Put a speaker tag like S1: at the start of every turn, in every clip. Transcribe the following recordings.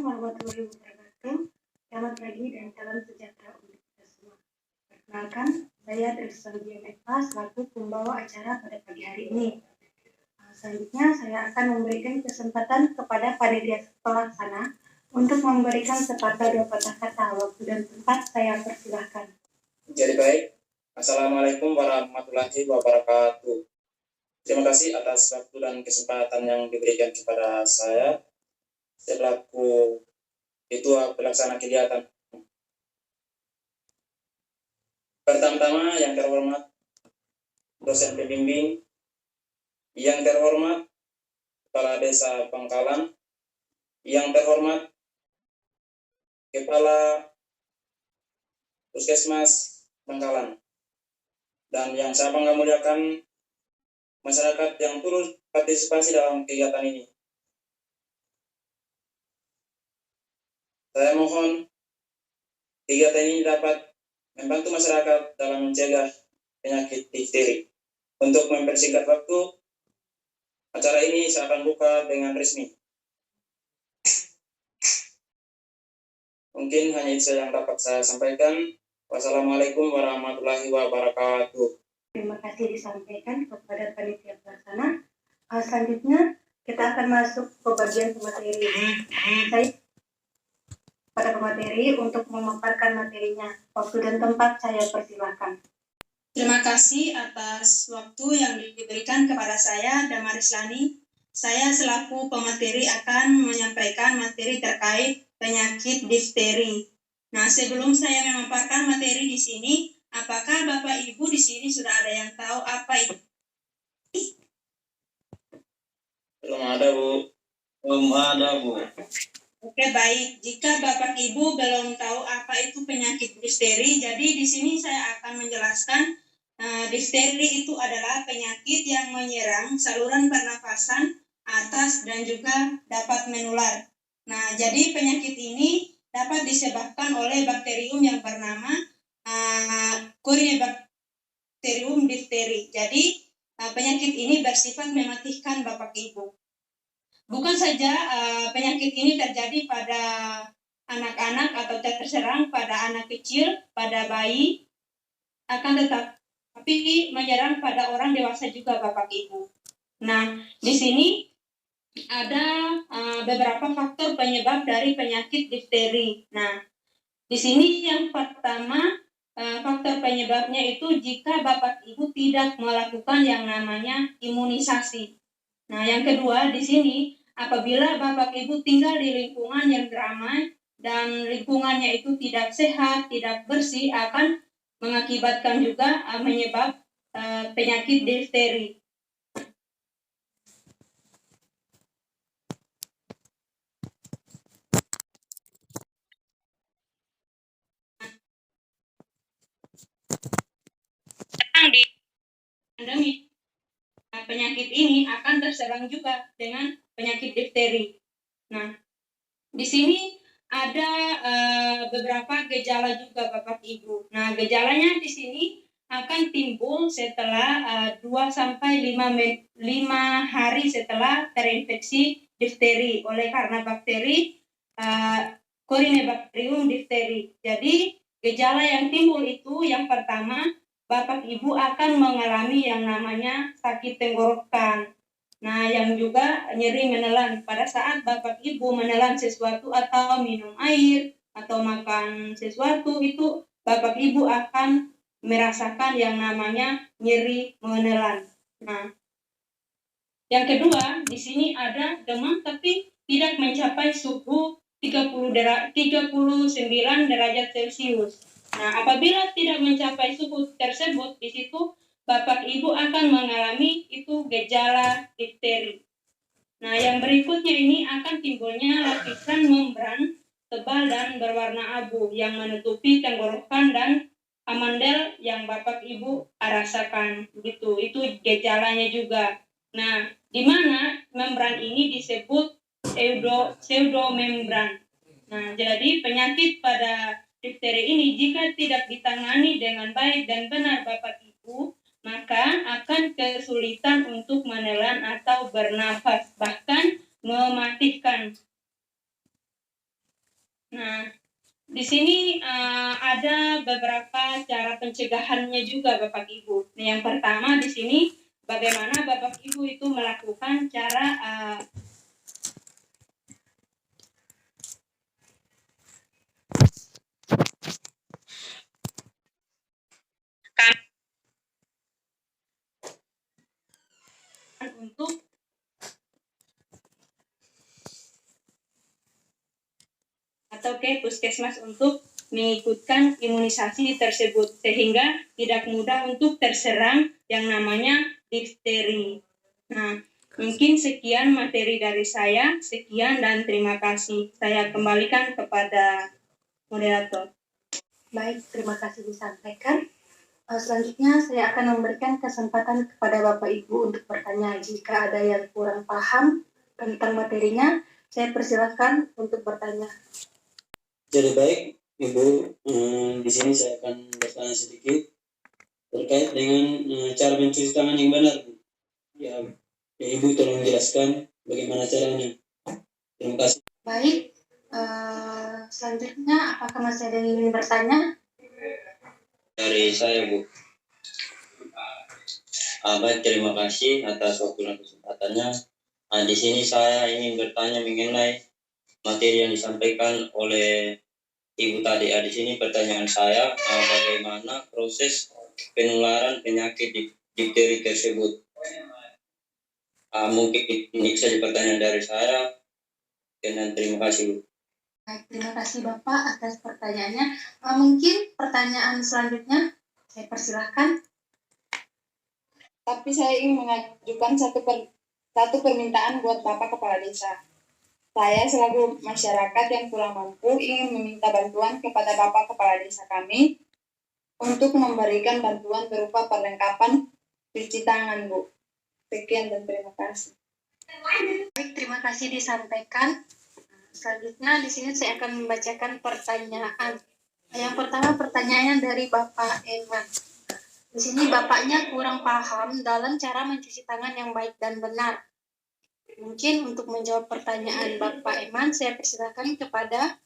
S1: warahmatullahi wabarakatuh. Selamat pagi dan salam sejahtera untuk kita semua. Perkenalkan, saya Tristan Eva selaku pembawa acara pada pagi hari ini. Selanjutnya, saya akan memberikan kesempatan kepada panitia pelaksana untuk memberikan sepatah dua patah kata. Waktu dan tempat saya persilahkan.
S2: Jadi baik, Assalamualaikum warahmatullahi wabarakatuh. Terima kasih atas waktu dan kesempatan yang diberikan kepada saya selaku ketua pelaksana kegiatan. Pertama-tama yang terhormat dosen pembimbing, yang terhormat Kepala Desa Pangkalan, yang terhormat Kepala Puskesmas Pangkalan, dan yang saya bangga muliakan masyarakat yang turut partisipasi dalam kegiatan ini. Saya mohon kegiatan ini dapat membantu masyarakat dalam mencegah penyakit difteri. Untuk mempersingkat waktu, acara ini saya akan buka dengan resmi. Mungkin hanya itu yang dapat saya sampaikan. Wassalamualaikum warahmatullahi wabarakatuh.
S1: Terima kasih disampaikan kepada panitia pelaksana. Selanjutnya kita akan masuk ke bagian pemateri. Saya pada pemateri untuk memaparkan materinya. Waktu dan tempat saya persilahkan.
S3: Terima kasih atas waktu yang diberikan kepada saya, Damaris Lani. Saya selaku pemateri akan menyampaikan materi terkait penyakit difteri. Nah, sebelum saya memaparkan materi di sini, apakah Bapak Ibu di sini sudah ada yang tahu apa itu?
S2: Belum ada, Bu.
S3: Oke, baik. Jika Bapak Ibu belum tahu apa itu penyakit difteri, jadi di sini saya akan menjelaskan difteri itu adalah penyakit yang menyerang saluran pernafasan atas dan juga dapat menular. Nah, jadi penyakit ini dapat disebabkan oleh bakterium yang bernama Corynebacterium diphtheri. Jadi penyakit ini bersifat mematikan Bapak Ibu. Bukan saja penyakit ini terjadi pada anak-anak atau terserang pada anak kecil, pada bayi, akan tetapi menyerang pada orang dewasa juga Bapak Ibu. Nah, di sini ada beberapa faktor penyebab dari penyakit difteri. Nah, di sini yang pertama faktor penyebabnya itu jika Bapak Ibu tidak melakukan yang namanya imunisasi. Nah, yang kedua di sini apabila Bapak Ibu tinggal di lingkungan yang ramai dan lingkungannya itu tidak sehat, tidak bersih, akan mengakibatkan juga menyebab penyakit difteri. Di pandemi penyakit ini akan terserang juga dengan penyakit difteri. Nah, di sini ada beberapa gejala juga Bapak Ibu. Nah, gejalanya di sini akan timbul setelah 2-5 hari setelah terinfeksi difteri oleh karena bakteri Corynebacterium diphtheri. Jadi gejala yang timbul itu yang pertama, Bapak Ibu akan mengalami yang namanya sakit tenggorokan. Nah, yang juga nyeri menelan pada saat Bapak Ibu menelan sesuatu atau minum air atau makan sesuatu, itu Bapak Ibu akan merasakan yang namanya nyeri menelan. Nah, yang kedua, di sini ada demam tapi tidak mencapai suhu 39 derajat Celcius. Nah, apabila tidak mencapai suhu tersebut, di situ Bapak Ibu akan mengalami itu gejala difteri. Nah, yang berikutnya ini akan timbulnya lapisan membran tebal dan berwarna abu yang menutupi tenggorokan dan amandel yang Bapak Ibu rasakan. Gitu. Itu gejalanya juga. Nah, di mana membran ini disebut pseudomembran. Nah, jadi penyakit pada difteri ini jika tidak ditangani dengan baik dan benar Bapak Ibu, maka akan kesulitan untuk menelan atau bernafas, bahkan mematikan. Nah, di sini ada beberapa cara pencegahannya juga Bapak Ibu. Nah, yang pertama di sini bagaimana Bapak Ibu itu melakukan cara untuk atau ke puskesmas untuk mengikutkan imunisasi tersebut sehingga tidak mudah untuk terserang yang namanya difteri. Nah, mungkin sekian materi dari saya. Sekian dan terima kasih. Saya kembalikan kepada moderator.
S1: Baik, terima kasih disampaikan. Selanjutnya saya akan memberikan kesempatan kepada Bapak Ibu untuk bertanya. Jika ada yang kurang paham tentang materinya, saya persilakan untuk bertanya.
S2: Jadi baik, Ibu, di sini saya akan bertanya sedikit terkait dengan cara mencuci tangan yang benar. Ya, Ibu tolong jelaskan bagaimana caranya. Terima kasih.
S1: Baik, selanjutnya apakah masih ada yang ingin bertanya?
S2: Dari saya, Bu. Baik, terima kasih atas waktu dan kesempatannya. Di sini saya ingin bertanya mengenai materi yang disampaikan oleh Ibu tadi. Di sini pertanyaan saya, bagaimana proses penularan penyakit difteri tersebut? Mungkin ini saja pertanyaan dari saya. Dan terima kasih, Bu.
S1: Baik, terima kasih Bapak atas pertanyaannya. Mungkin pertanyaan selanjutnya saya persilahkan.
S3: Tapi saya ingin mengajukan satu permintaan buat Bapak Kepala Desa. Saya selaku masyarakat yang kurang mampu ingin meminta bantuan kepada Bapak Kepala Desa kami untuk memberikan bantuan berupa perlengkapan cuci tangan, Bu. Sekian dan terima kasih.
S1: Baik, terima kasih disampaikan. Selanjutnya di sini saya akan membacakan pertanyaan. Yang pertama pertanyaannya dari Bapak Eman. Di sini bapaknya kurang paham dalam cara mencuci tangan yang baik dan benar. Mungkin untuk menjawab pertanyaan Bapak Eman, saya persilakan kepada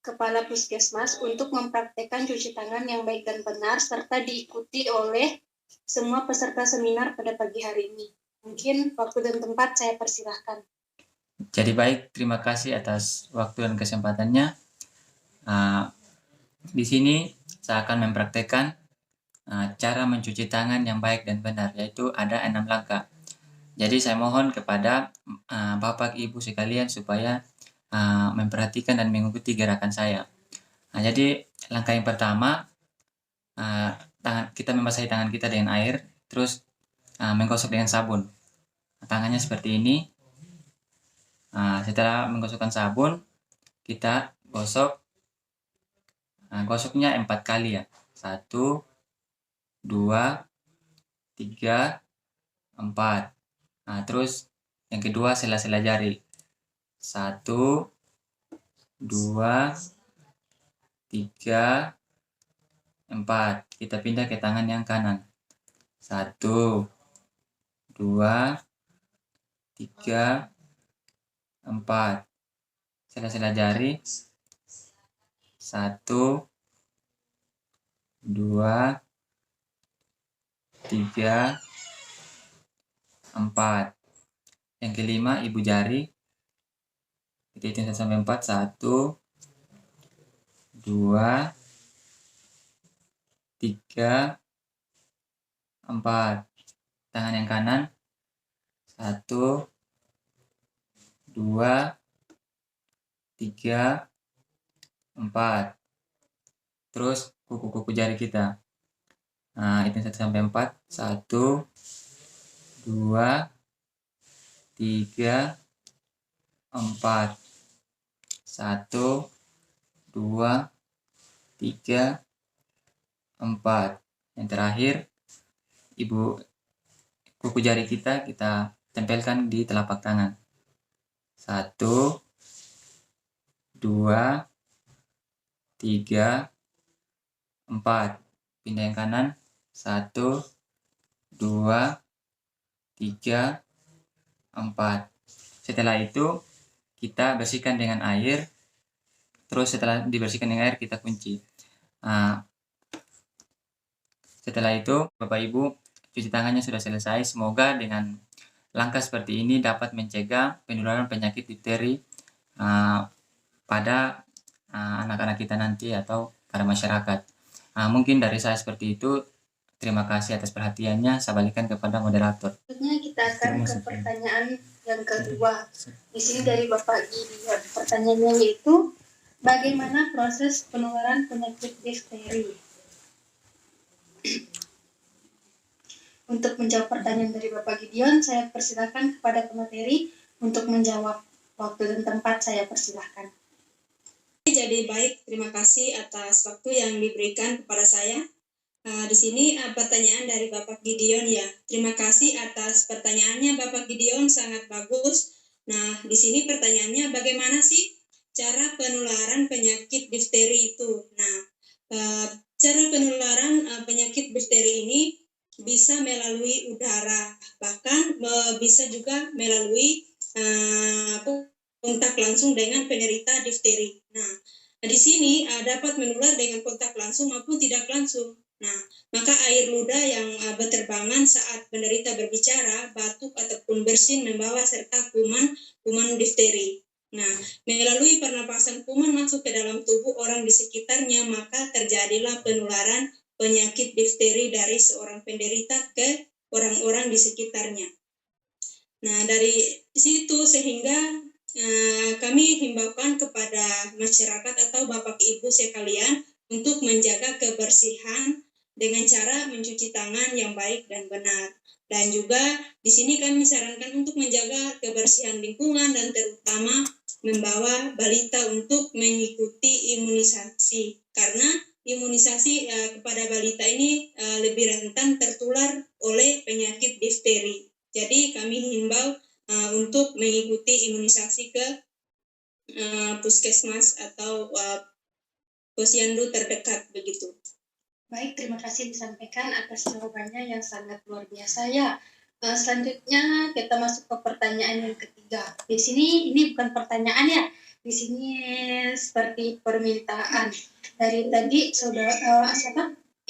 S1: Kepala Puskesmas untuk mempraktekkan cuci tangan yang baik dan benar serta diikuti oleh semua peserta seminar pada pagi hari ini. Mungkin waktu dan tempat saya persilahkan.
S4: Jadi baik, terima kasih atas waktu dan kesempatannya. Di sini saya akan mempraktekkan cara mencuci tangan yang baik dan benar, yaitu ada 6 langkah. Jadi saya mohon kepada Bapak Ibu sekalian supaya memperhatikan dan mengikuti gerakan saya. Jadi langkah yang pertama, kita membasahi tangan kita dengan air, terus menggosok dengan sabun. Tangannya seperti ini. Setelah menggosokkan sabun, kita gosok. Gosoknya 4 kali ya. 1, 2, 3, 4. Terus yang kedua sela-sela jari. 1, 2, 3, 4. Kita pindah ke tangan yang kanan. 1, 2, 3, 4. Sela-sela jari. 1, 2, 3, 4. Yang kelima, ibu jari. Kita hitung 1 sampai 4. 1, 2, 3, 4. Tangan yang kanan. 1, 2, 3, 4. Terus kuku-kuku jari kita. Hitung 1 sampai 4. 1, 2, 3, 4. 1, 2, 3, 4. Yang terakhir, kuku jari kita tempelkan di telapak tangan. 1, 2, 3, 4. Pindah yang kanan. 1, 2, 3, 4. Setelah itu kita bersihkan dengan air. Terus setelah dibersihkan dengan air kita kunci. Setelah itu Bapak Ibu cuci tangannya sudah selesai. Semoga dengan langkah seperti ini dapat mencegah penularan penyakit difteri pada anak-anak kita nanti atau pada masyarakat. Mungkin dari saya seperti itu. Terima kasih atas perhatiannya. Saya balikan kepada moderator.
S1: Selanjutnya kita akan ke pertanyaan yang kedua. Di sini dari Bapak Gideon. Pertanyaannya yaitu, bagaimana proses penularan penyakit difteri? Untuk menjawab pertanyaan dari Bapak Gideon, saya persilakan kepada pemateri untuk menjawab. Waktu dan tempat saya persilahkan.
S3: Jadi baik, terima kasih atas waktu yang diberikan kepada saya. Di sini pertanyaan dari Bapak Gideon ya. Terima kasih atas pertanyaannya Bapak Gideon, sangat bagus. Nah, di sini pertanyaannya bagaimana sih cara penularan penyakit difteri itu? Nah, cara penularan penyakit difteri ini bisa melalui udara, bahkan bisa juga melalui kontak langsung dengan penderita difteri. Nah, di sini dapat menular dengan kontak langsung maupun tidak langsung. Nah, maka air ludah yang berterbangan saat penderita berbicara, batuk ataupun bersin membawa serta kuman difteri. Nah, melalui pernapasan kuman masuk ke dalam tubuh orang di sekitarnya, maka terjadilah penularan penyakit difteri dari seorang penderita ke orang-orang di sekitarnya. Nah, dari situ sehingga kami himbaukan kepada masyarakat atau Bapak Ibu sekalian untuk menjaga kebersihan dengan cara mencuci tangan yang baik dan benar. Dan juga di sini kami sarankan untuk menjaga kebersihan lingkungan dan terutama membawa balita untuk mengikuti imunisasi. Karena imunisasi kepada balita ini lebih rentan tertular oleh penyakit difteri. Jadi kami himbau untuk mengikuti imunisasi ke puskesmas atau posyandu terdekat begitu.
S1: Baik, terima kasih disampaikan atas jawabannya yang sangat luar biasa ya. Selanjutnya kita masuk ke pertanyaan yang ketiga. Di sini ini bukan pertanyaan ya. Di sini seperti permintaan. Dari tadi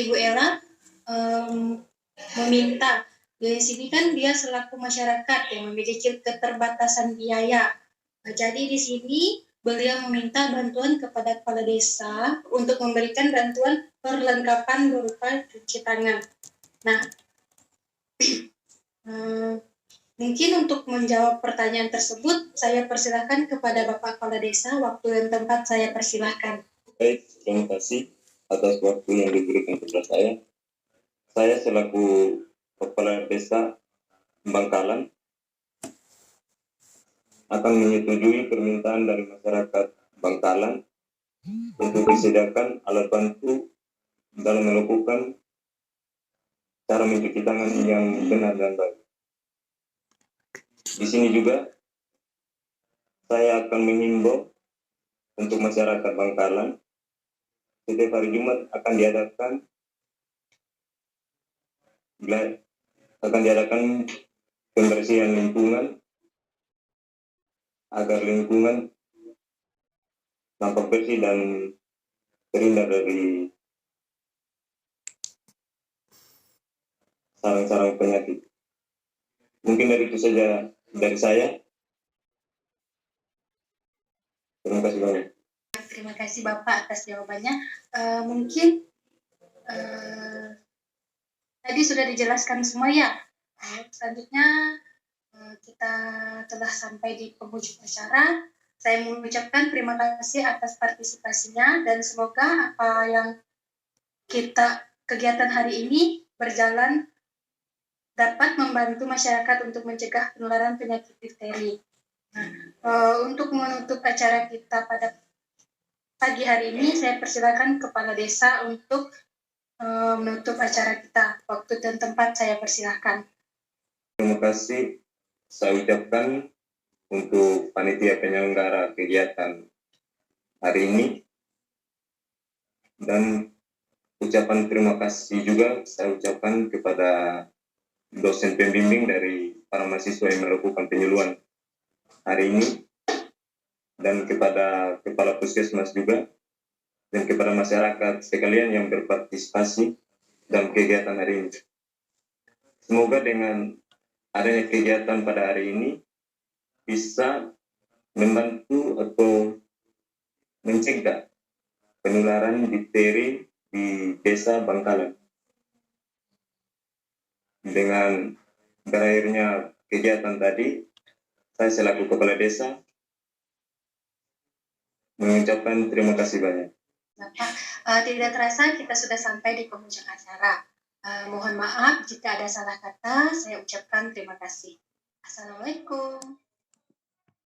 S1: Ibu Ella meminta. Di sini kan dia selaku masyarakat yang memiliki keterbatasan biaya. Jadi di sini beliau meminta bantuan kepada kepala desa untuk memberikan bantuan perlengkapan berupa cuci tangan. Nah, mungkin untuk menjawab pertanyaan tersebut, saya persilahkan kepada Bapak Kepala Desa. Waktu dan tempat saya persilahkan.
S5: Baik, terima kasih atas waktu yang diberikan kepada saya. Saya selaku Kepala Desa Bangkalan akan menyetujui permintaan dari masyarakat Bangkalan untuk disediakan alat bantu dalam melakukan cara mencuci tangan yang benar dan baik. Di sini juga saya akan menghimbau untuk masyarakat Bangkalan, setiap hari Jumat akan diadakan pembersihan lingkungan agar lingkungan tampak bersih dan terhindar dari sarang-sarang penyakit. Mungkin dari itu saja dari saya. Terima kasih banyak.
S1: Terima kasih Bapak atas jawabannya. Mungkin tadi sudah dijelaskan semua ya. Selanjutnya kita telah sampai di penghujung acara. Saya mengucapkan terima kasih atas partisipasinya dan semoga apa yang kegiatan hari ini berjalan dapat membantu masyarakat untuk mencegah penularan penyakit difteri. Untuk menutup acara kita pada pagi hari ini, saya persilakan Kepala Desa untuk menutup acara kita. Waktu dan tempat saya persilakan.
S5: Terima kasih saya ucapkan untuk panitia penyelenggara kegiatan hari ini, dan ucapan terima kasih juga saya ucapkan kepada dosen pembimbing dari para mahasiswa yang melakukan penyuluhan hari ini, dan kepada kepala puskesmas juga, dan kepada masyarakat sekalian yang berpartisipasi dalam kegiatan hari ini. Semoga dengan adanya kegiatan pada hari ini bisa membantu atau mencegah penularan difteri di desa Bangkalan. Dengan berakhirnya kegiatan tadi, saya selaku kepala desa mengucapkan terima kasih banyak.
S1: Bapak, tidak terasa kita sudah sampai di penghujung acara. Mohon maaf jika ada salah kata, saya ucapkan terima kasih. Assalamualaikum.